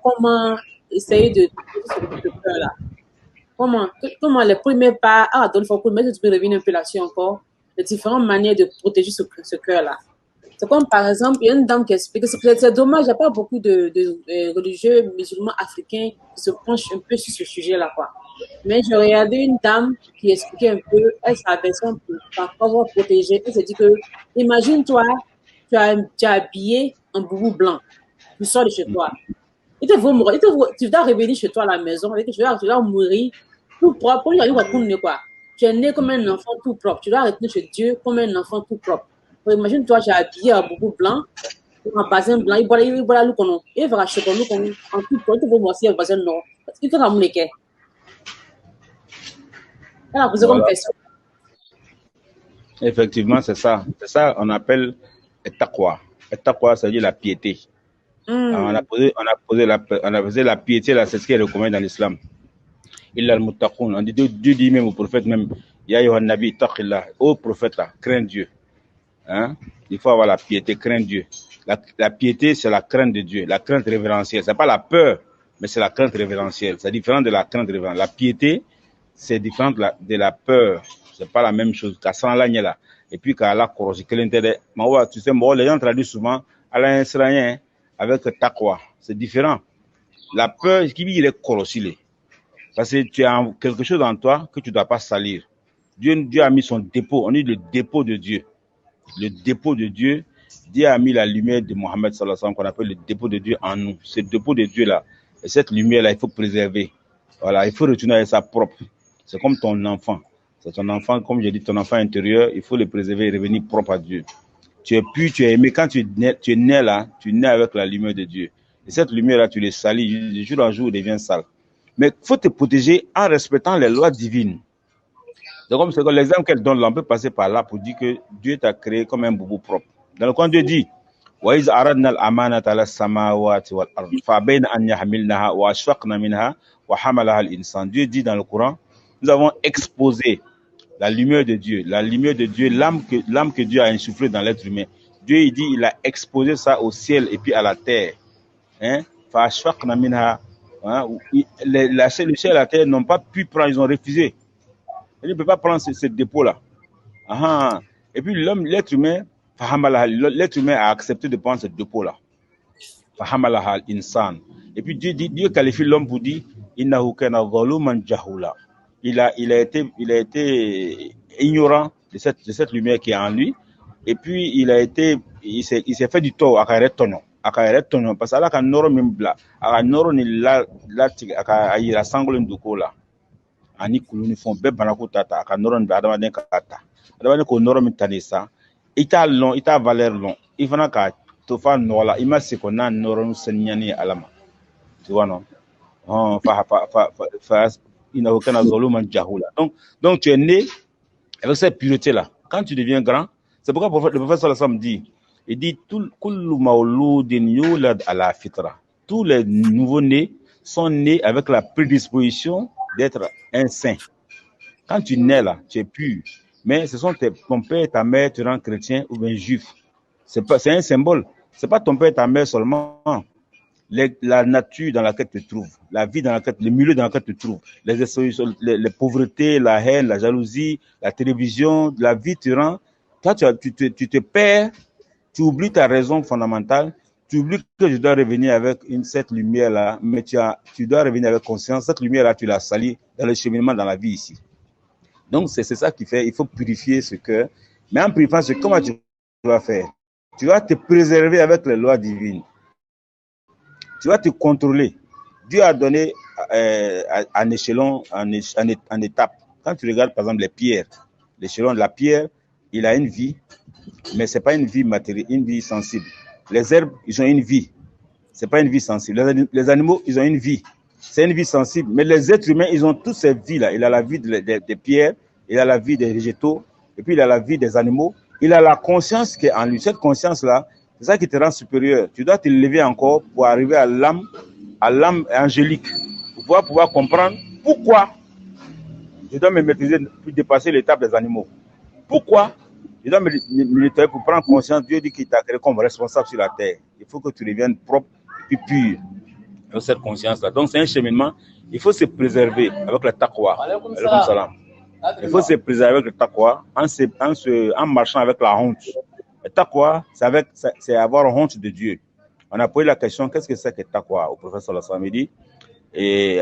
comment essayer de ce cœur-là. Comment les premiers pas, donc il faut que tu peux revenir un peu là-dessus encore, les différentes manières de protéger ce cœur-là. C'est comme par exemple, il y a une dame qui explique que c'est dommage, il n'y a pas beaucoup de religieux musulmans africains qui se penchent un peu sur ce sujet-là, quoi. Mais j'ai regardé une dame qui expliquait un peu, elle savait son par pouvoir protéger. Elle s'est dit que, imagine-toi, tu as habillé un boubou blanc, tu sors de chez toi. Tu dois revenir chez toi à la maison, et que tu dois mourir tout propre. Quoi. Tu es né comme un enfant tout propre. Tu dois retourner chez Dieu comme un enfant tout propre. Imagine-toi, tu as habillé un boubou blanc, un bazin blanc, il boit l'eau qu'on a. Il va racheter pour nous en tout propre. Il faut voir si un bazin non. Il faut ramener qu'est. Elle a posé comme Voilà. question. Effectivement, c'est ça. C'est ça qu'on appelle taqwa. Taqwa, ça veut dire la piété. Alors, on a posé la piété, là, c'est ce qui est recommandé dans l'islam. Illa al-muttaqun. On dit, Dieu dit même au prophète même, Ya yohan nabi taqillah. Ô prophète là, crains Dieu. Hein? Il faut avoir la piété, crains Dieu. La piété, c'est la crainte de Dieu, la crainte révérentielle. C'est pas la peur, mais c'est la crainte révérentielle. C'est différent de la crainte révérentielle. La piété, c'est différent de la peur. C'est pas la même chose. Là. Et puis, quand Allah corrige, tu sais, les gens traduisent souvent Allah israélien avec taqwa. C'est différent. La peur, qui dit, il est corrosé. Parce que tu as quelque chose en toi que tu ne dois pas salir. Dieu a mis son dépôt. On dit le dépôt de Dieu. Le dépôt de Dieu. Dieu a mis la lumière de Mohammed sallallahu alayhi wa sallam qu'on appelle le dépôt de Dieu en nous. Ce dépôt de Dieu là, et cette lumière là, il faut préserver. Voilà, il faut retourner à sa propre. C'est comme ton enfant. C'est ton enfant, comme j'ai dit, ton enfant intérieur, il faut le préserver et revenir propre à Dieu. Tu es pur, tu es aimé. Quand tu es né là, tu nais avec la lumière de Dieu. Et cette lumière là, tu les salis, de jour en jour, elle devient sale. Mais il faut te protéger en respectant les lois divines. C'est comme l'exemple qu'elle donne là, on peut passer par là pour dire que Dieu t'a créé comme un boubou propre. Dans le Coran, Dieu dit وَإِذْ أَرَدْنَا الْأَمَانَةَ عَلَى السَّمَاوَاتِ وَالْأَرْضِ فَأَبَيْنَ أَنْ يَحْمِلْنَهَا وَأَشْفَقْنَ مِنْهَا وَحَمَلَهَا الْإِنسَانُ. Dieu dit dans le Coran, nous avons exposé la lumière de Dieu, l'âme que Dieu a insufflée dans l'être humain. Dieu, il dit, il a exposé ça au ciel et puis à la terre. Hein? فَأَشْفَقْنَ مِنْهَا. Le ciel et la terre n'ont pas pu prendre, ils ont refusé. Il ne peut pas prendre ce dépôt-là. Et puis l'être humain a accepté de prendre ce dépôt-là. Et puis Dieu qualifie l'homme pour dire innahu kana zaluman jahula. Il a été ignorant de cette lumière qui est en lui. Et puis il s'est fait du tort à Tono. Parce que là quand noro mimbla, à noro ni la ira sangolin dukola. Ani kuluni fon be banako tata aka noro ni adama den kata. Adama ko noro mi tanisa. Ita valeur long. Il faut que tu fasses nola. Il m'a dit qu'on a noro senyani alama. Tu vois non? Il n'a aucun azoluman jahula. Donc tu es né avec cette pureté là. Quand tu deviens grand, c'est pourquoi le prophète sallallahu alayhi wa sallam dit, il dit kullu mauludin yulad ala fitra. Tous les nouveaux-nés sont nés avec la prédisposition d'être un saint. Quand tu nais là, tu es pur. Mais ce sont ton père et ta mère te rendent chrétien ou bien juif. C'est un symbole. C'est pas ton père et ta mère seulement. La nature dans laquelle tu te trouves, la vie dans laquelle, le milieu dans lequel tu te trouves, les pauvretés, la haine, la jalousie, la télévision, la vie te rend. Toi, tu te perds, tu oublies ta raison fondamentale, tu oublies que je dois revenir avec cette lumière-là, mais tu dois revenir avec conscience. Cette lumière-là, tu l'as salie dans le cheminement dans la vie ici. Donc, c'est ça qui fait, il faut purifier ce cœur. Mais en purifiant ce cœur, comment tu vas faire? Tu vas te préserver avec les lois divines. Tu vas te contrôler. Dieu a donné un échelon, en étape. Quand tu regardes, par exemple, les pierres, l'échelon de la pierre, il a une vie, mais ce n'est pas une vie matérielle, une vie sensible. Les herbes, ils ont une vie. Ce n'est pas une vie sensible. Les animaux, ils ont une vie. C'est une vie sensible. Mais les êtres humains, ils ont toutes ces vies-là. Il a la vie des pierres, il a la vie des végétaux, et puis il a la vie des animaux. Il a la conscience qui est en lui. Cette conscience-là, c'est ça qui te rend supérieur. Tu dois te lever encore pour arriver à l'âme angélique, pour pouvoir comprendre pourquoi je dois me maîtriser pour dépasser l'étape des animaux. Pourquoi je dois me nettoyer pour prendre conscience. Dieu dit qu'il t'a créé comme responsable sur la terre. Il faut que tu deviennes propre et pur. avec cette conscience-là. Donc c'est un cheminement, il faut se préserver avec le taqwa. Alaykoum salam. Il faut se préserver avec le taqwa en marchant avec la honte. Le taqwa, c'est avoir honte de Dieu. On a posé la question, qu'est-ce que c'est que le taqwa au prophète sallallahu alayhi wa sallam, dit, et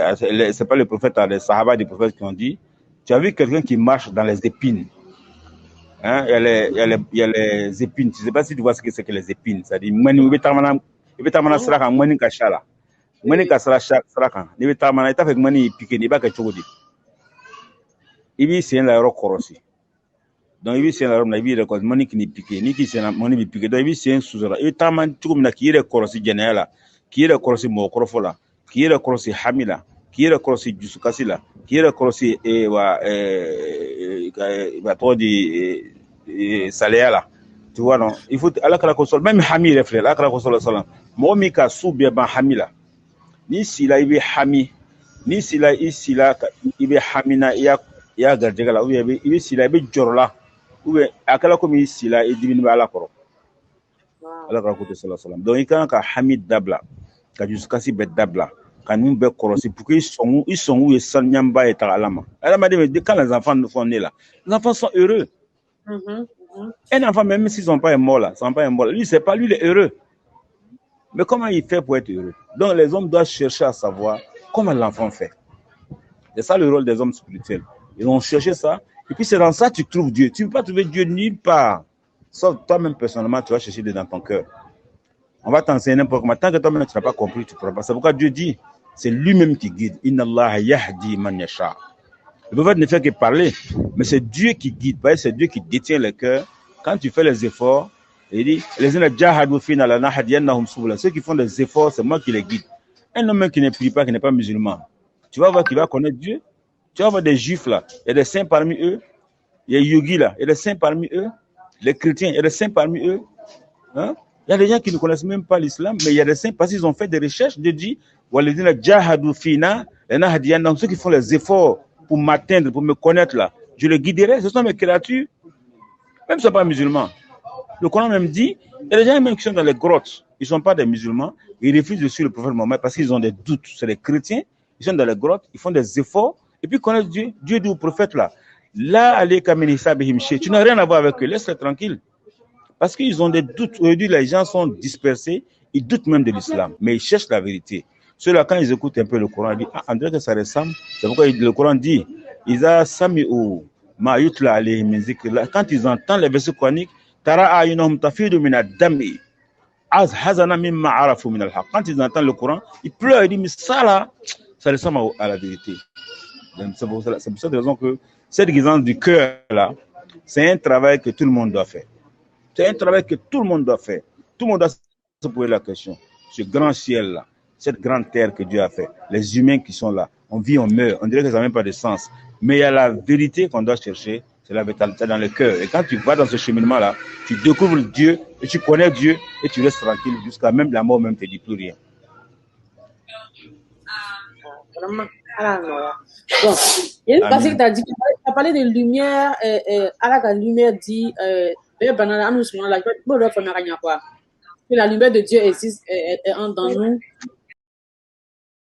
c'est pas le prophète, les sahaba des prophètes qui ont dit, tu as vu quelqu'un qui marche dans les épines. Hein? Il y a les épines. Je ne sais pas si tu vois ce que c'est que les épines. C'est-à-dire, mani ka sara kan ni bɛ taama i t'a fɛ mani piqué i b'a kɛ cogo di i b'i sen la yɔrɔ kɔrɔsi donc i b'i sen la yɔrɔ min na i b'i yɛrɛ kɔrɔsi mani k'i piqué ni k'i sen na mani b'i piqué donc i b'i sen susura i bɛ taama cogo min na k'i yɛrɛ kɔrɔsi jɛnɛya la k'i yɛrɛ kɔrɔsi mɔgɔkɔrɔfɔ la k'i yɛrɛ kɔrɔsi hami la k'i yɛrɛ kɔrɔsi dusukasi la k'i yɛrɛ kɔrɔsi va tɔgɔ di salaya la tu vois non il faut ala kala kosɔn même hami yɛrɛ filɛ ala kala kosɔn sɔlɔ mɔgɔ min ka su bɛɛ ban hami la ni sila i bɛ hami ni sila i sila i bɛ hamina i y'a garijɛgɛ la ou bien i bɛ sila i bɛ jɔrɔ la ou bien a kɛla komi i sila i dimini bɛ ala kɔrɔ ala ka kote sallallahu alaihi wasallam donc i kan ka hami dabila ka dusukasi bɛɛ dabila ka ninnu bɛɛ kɔlɔsi pour que i sɔngu ye sanuɲanba ye taga ala ma adamaden bɛ quand les enfants font né là les enfants sont heureux un enfant même s'ils sont pas un mort là lui c'est pas lui il est heureux. Mais comment il fait pour être heureux? Donc les hommes doivent chercher à savoir comment l'enfant fait. C'est ça le rôle des hommes spirituels. Ils vont chercher ça. Et puis c'est dans ça que tu trouves Dieu. Tu ne peux pas trouver Dieu nulle part. Sauf toi-même personnellement, tu vas chercher Dieu dans ton cœur. On va t'enseigner n'importe comment. Tant que toi-même tu n'as pas compris, tu ne pourras pas. C'est pourquoi Dieu dit, c'est lui-même qui guide. Inna Allah yahdi man yasha. Le prophète ne fait que parler, mais c'est Dieu qui guide. C'est Dieu qui détient le cœur. Quand tu fais les efforts, il dit, ceux qui font des efforts, c'est moi qui les guide. Un homme qui ne prie pas, qui n'est pas musulman, tu vas voir qu'il va connaître Dieu. Tu vas voir des juifs là, il y a des saints parmi eux, il y a des yogis là, il y a des saints parmi eux, les chrétiens, il y a des saints parmi eux. Hein? Il y a des gens qui ne connaissent même pas l'islam, mais il y a des saints parce qu'ils ont fait des recherches. Dieu dit, ceux qui font les efforts pour m'atteindre, pour me connaître là, je les guiderai, ce sont mes créatures, même si ce ne sont pas musulmans. Le Coran même dit, il y a des gens même qui sont dans les grottes, ils ne sont pas des musulmans, ils refusent de suivre le prophète Mohammed parce qu'ils ont des doutes. C'est des chrétiens, ils sont dans les grottes, ils font des efforts, et puis connaissent Dieu. Dieu dit au prophète là, tu n'as rien à voir avec eux, laisse-les tranquilles. Parce qu'ils ont des doutes. Aujourd'hui, les gens sont dispersés, ils doutent même de l'islam, mais ils cherchent la vérité. Ceux-là, quand ils écoutent un peu le Coran, ils disent, on dirait que ça ressemble. C'est pourquoi le Coran dit, quand ils entendent les versets coraniques, quand ils entendent le Coran, ils pleurent, ils disent, mais ça là, ça ressemble à la vérité. C'est pour cette raison que cette guidance du cœur là, c'est un travail que tout le monde doit faire. C'est un travail que tout le monde doit faire. Tout le monde doit se poser la question. Ce grand ciel là, cette grande terre que Dieu a fait, les humains qui sont là, on vit, on meurt, on dirait que ça n'a même pas de sens. Mais il y a la vérité qu'on doit chercher. C'est dans le cœur. Et quand tu vas dans ce cheminement-là, tu découvres Dieu et tu connais Dieu et tu restes tranquille jusqu'à même la mort même ne te dit plus rien. Bon, il y a une passage que tu as dit, tu as parlé de lumière, la lumière dit, que la lumière de Dieu existe dans nous,